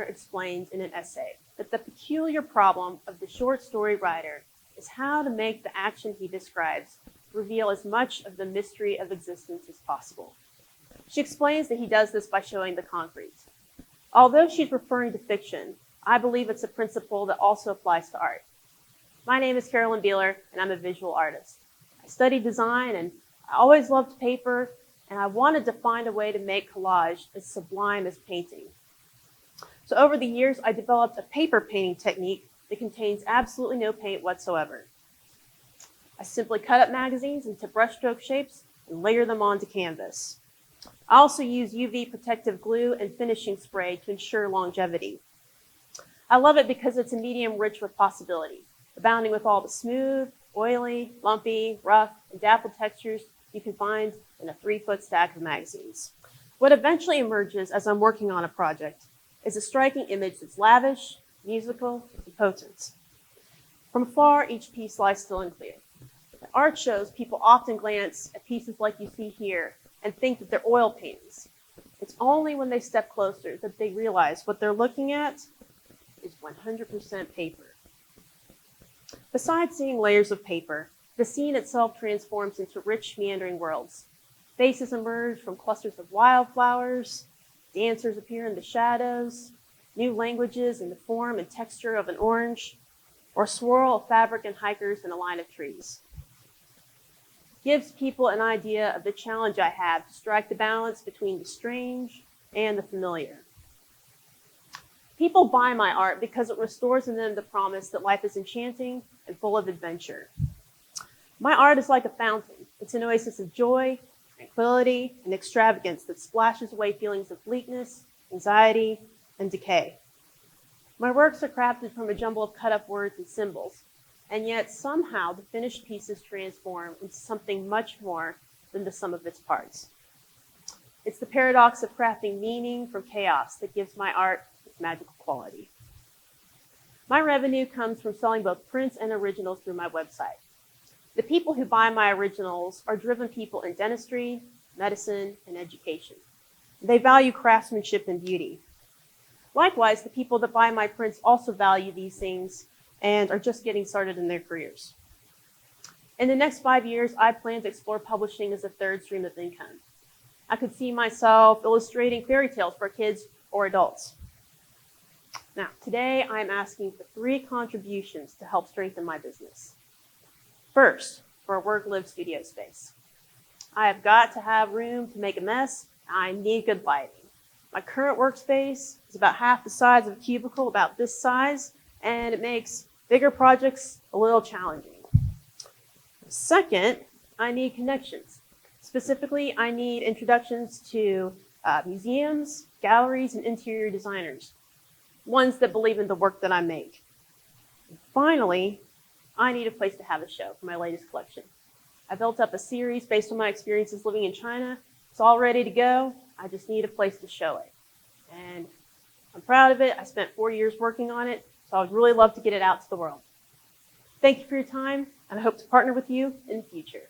Beehler explains in an essay that the peculiar problem of the short story writer is how to make the action he describes reveal as much of the mystery of existence as possible. She explains that he does this by showing the concrete. Although she's referring to fiction, I believe it's a principle that also applies to art. My name is Carolyn Beehler, and I'm a visual artist. I studied design, and I always loved paper, and I wanted to find a way to make collage as sublime as painting. So over the years, I developed a paper painting technique that contains absolutely no paint whatsoever. I simply cut up magazines into brushstroke shapes and layer them onto canvas. I also use UV protective glue and finishing spray to ensure longevity. I love it because it's a medium rich with possibility, abounding with all the smooth, oily, lumpy, rough, and dappled textures you can find in a 3-foot stack of magazines. What eventually emerges as I'm working on a project is a striking image that's lavish, musical, and potent. From afar, each piece lies still and clear. At art shows, people often glance at pieces like you see here and think that they're oil paintings. It's only when they step closer that they realize what they're looking at is 100% paper. Besides seeing layers of paper, the scene itself transforms into rich, meandering worlds. Faces emerge from clusters of wildflowers, dancers appear in the shadows, new languages in the form and texture of an orange, or swirl of fabric and hikers in a line of trees. Gives people an idea of the challenge I have to strike the balance between the strange and the familiar. People buy my art because it restores in them the promise that life is enchanting and full of adventure. My art is like a fountain. It's an oasis of joy, tranquility, and extravagance that splashes away feelings of bleakness, anxiety, and decay. My works are crafted from a jumble of cut-up words and symbols, and yet somehow the finished pieces transform into something much more than the sum of its parts. It's the paradox of crafting meaning from chaos that gives my art its magical quality. My revenue comes from selling both prints and originals through my website. The people who buy my originals are driven people in dentistry, medicine, and education. They value craftsmanship and beauty. Likewise, the people that buy my prints also value these things and are just getting started in their careers. In the next 5 years, I plan to explore publishing as a third stream of income. I could see myself illustrating fairy tales for kids or adults. Now, today I'm asking for 3 contributions to help strengthen my business. First, for a work-live studio space. I have got to have room to make a mess, and I need good lighting. My current workspace is about half the size of a cubicle, about this size, and it makes bigger projects a little challenging. Second, I need connections. Specifically, I need introductions to museums, galleries, and interior designers, ones that believe in the work that I make. And finally, I need a place to have a show for my latest collection. I built up a series based on my experiences living in China. It's all ready to go. I just need a place to show it. And I'm proud of it. I spent 4 years working on it, so I would really love to get it out to the world. Thank you for your time, and I hope to partner with you in the future.